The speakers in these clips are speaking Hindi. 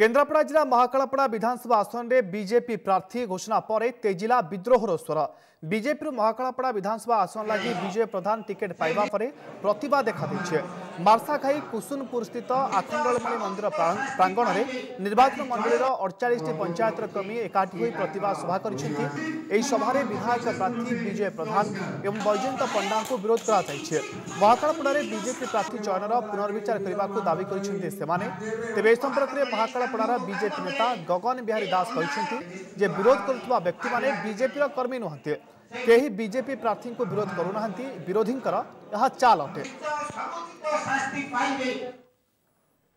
केन्द्रापड़ा जिला महाकालपड़ा विधानसभा आसन में बीजेपी प्रार्थी घोषणा पर तेजिला विद्रोहर स्वर। बीजेपी महाकालपड़ा विधानसभा आसन लगी विजय प्रधान टिकेट पाइबा पर प्रतिभा देखा मार्साखाई कुसुनपुर स्थित आखंडलमणि मंदिर प्रांगण में निर्वाचन मंडलीर 48 पंचायतर कर्मी एकाठी होई प्रतिभा सभा कर सभा विधायक प्रार्थी विजय प्रधान एवं वैजयंत पंडा को विरोध कर महाकालपड़ा बीजेपी प्रार्थी चयनर पुनर्विचार करने को दावी करे संपर्क में महाकालपड़ार बीजेपी नेता गगन बिहारी दास कहते विरोध करुवा व्यक्ति माने बीजेपी कर्मी नुहंती कहीं बीजेपी प्रार्थी को विरोध करूना विरोधी चाल अटे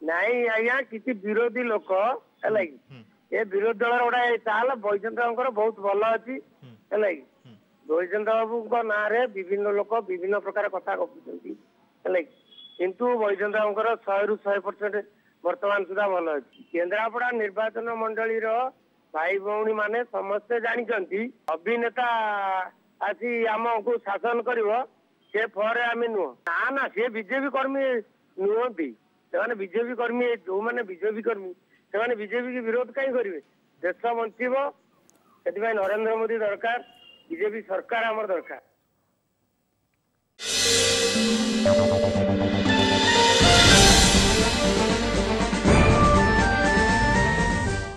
नहीं आज्ञा किसी विरोधी लोक ये विरोधी दल गोटे चाल वैजयंत बहुत भल अच्छी वैजयंत बाबू ना विभिन्न लोक विभिन्न प्रकार कथा गपुं किंतु वैजयंत बाबूर 100 ରୁ 100% वर्तमान सुधा भल अच्छी। केन्द्रापड़ा निर्वाचन मंडलीर भाई भौणी माने समस्ते जानते अभिनेता आसी आमको शासन कर आम नुह ना सी बीजेपी कर्मी नुहति से बीजेपी कर्मी जो मैंने बीजेपी कर्मी से बीजेपी की विरोध कहीं करेंगे देश बंचब से नरेंद्र मोदी दरकार बीजेपी सरकार आमर दरकार।